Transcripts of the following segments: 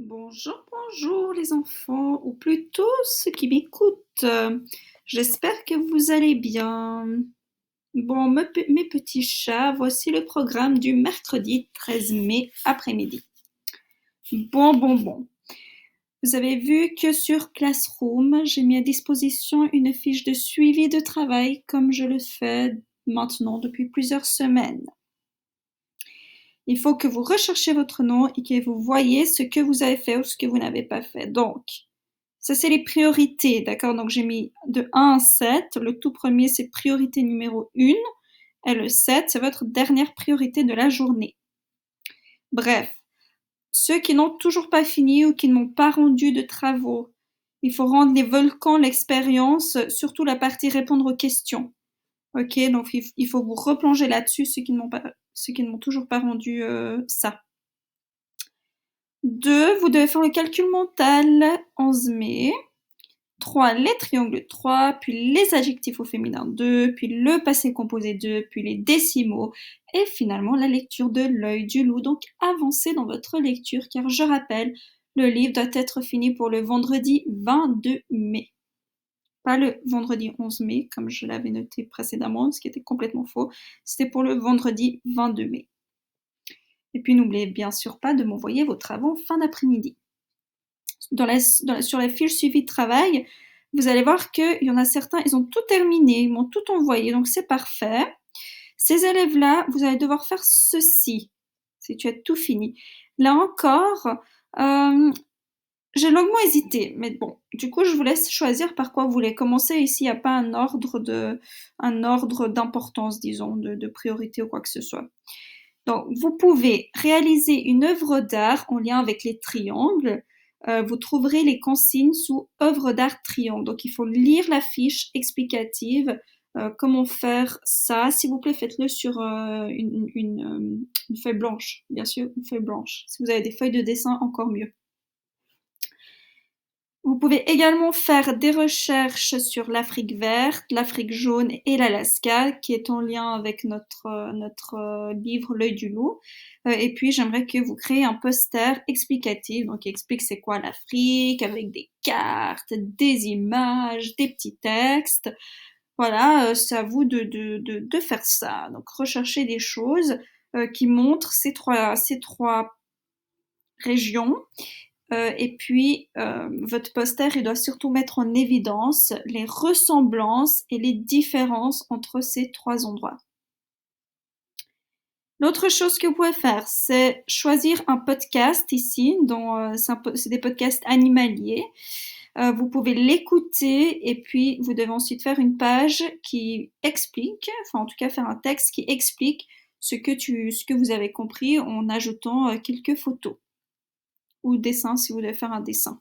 Bonjour, bonjour les enfants, ou plutôt ceux qui m'écoutent. J'espère que vous allez bien. Bon, mes petits chats, voici le programme du mercredi 13 mai après-midi. Bon. Vous avez vu que sur Classroom, j'ai mis à disposition une fiche de suivi de travail comme je le fais maintenant depuis plusieurs semaines. Il faut que vous recherchiez votre nom et que vous voyez ce que vous avez fait ou ce que vous n'avez pas fait. Donc, ça, c'est les priorités, d'accord? Donc, j'ai mis de 1 à 7. Le tout premier, c'est priorité numéro 1. Et le 7, c'est votre dernière priorité de la journée. Bref, ceux qui n'ont toujours pas fini ou qui n'ont pas rendu de travaux, il faut rendre les volcans l'expérience, surtout la partie répondre aux questions. Ok, donc il faut vous replonger là-dessus, ceux qui n'ont toujours pas rendu ça. 2, vous devez faire le calcul mental 11 mai. 3, les triangles 3, puis les adjectifs au féminin 2, puis le passé composé 2, puis les décimaux, et finalement la lecture de l'œil du loup. Donc avancez dans votre lecture, car je rappelle, le livre doit être fini pour le vendredi 22 mai. Pas le vendredi 11 mai, comme je l'avais noté précédemment, ce qui était complètement faux. C'était pour le vendredi 22 mai. Et puis n'oubliez bien sûr pas de m'envoyer vos travaux en fin d'après-midi. Sur la fiche suivi de travail, vous allez voir qu'il y en a certains, ils ont tout terminé, ils m'ont tout envoyé, donc c'est parfait. Ces élèves-là, vous allez devoir faire ceci, si tu as tout fini. Là encore, j'ai longuement hésité, mais bon, du coup, je vous laisse choisir par quoi vous voulez commencer. Ici, il n'y a pas un ordre d'importance, disons, de priorité ou quoi que ce soit. Donc, vous pouvez réaliser une œuvre d'art en lien avec les triangles. Vous trouverez les consignes sous œuvre d'art triangle. Donc, il faut lire la fiche explicative. Comment faire ça? S'il vous plaît, faites-le sur une feuille blanche, bien sûr, une feuille blanche. Si vous avez des feuilles de dessin, encore mieux. Vous pouvez également faire des recherches sur l'Afrique verte, l'Afrique jaune et l'Alaska, qui est en lien avec notre livre L'œil du loup. Et puis, j'aimerais que vous créez un poster explicatif, donc qui explique c'est quoi l'Afrique, avec des cartes, des images, des petits textes. Voilà, c'est à vous de faire ça. Donc, recherchez des choses qui montrent ces trois régions. Et puis, votre poster, il doit surtout mettre en évidence les ressemblances et les différences entre ces trois endroits. L'autre chose que vous pouvez faire, c'est choisir un podcast ici, c'est des podcasts animaliers. Vous pouvez l'écouter et puis vous devez ensuite faire une page qui explique, enfin en tout cas faire un texte qui explique ce que vous avez compris en ajoutant quelques photos ou dessins si vous devez faire un dessin.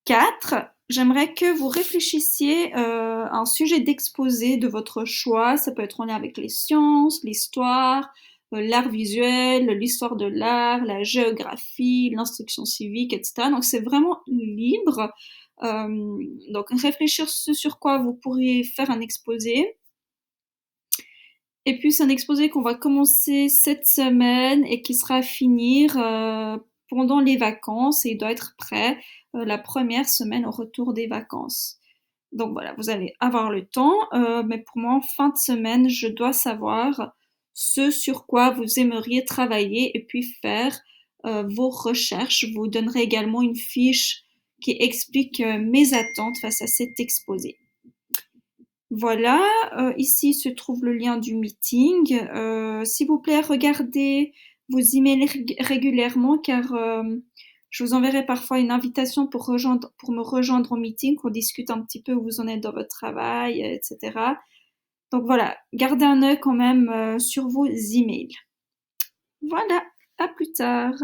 4, j'aimerais que vous réfléchissiez à un sujet d'exposé de votre choix. Ça peut être en lien avec les sciences, l'histoire, l'art visuel, l'histoire de l'art, la géographie, l'instruction civique, etc. Donc c'est vraiment libre. Donc réfléchir ce sur quoi vous pourriez faire un exposé. Et puis c'est un exposé qu'on va commencer cette semaine et qui sera à finir pendant les vacances et il doit être prêt la première semaine au retour des vacances. Donc voilà, vous allez avoir le temps, mais pour moi, en fin de semaine, je dois savoir ce sur quoi vous aimeriez travailler et puis faire vos recherches. Je vous donnerai également une fiche qui explique mes attentes face à cet exposé. Voilà, ici se trouve le lien du meeting. S'il vous plaît, regardez vos emails régulièrement car je vous enverrai parfois une invitation pour me rejoindre au meeting, qu'on discute un petit peu où vous en êtes dans votre travail, etc. Donc voilà, gardez un œil quand même sur vos emails. Voilà, à plus tard.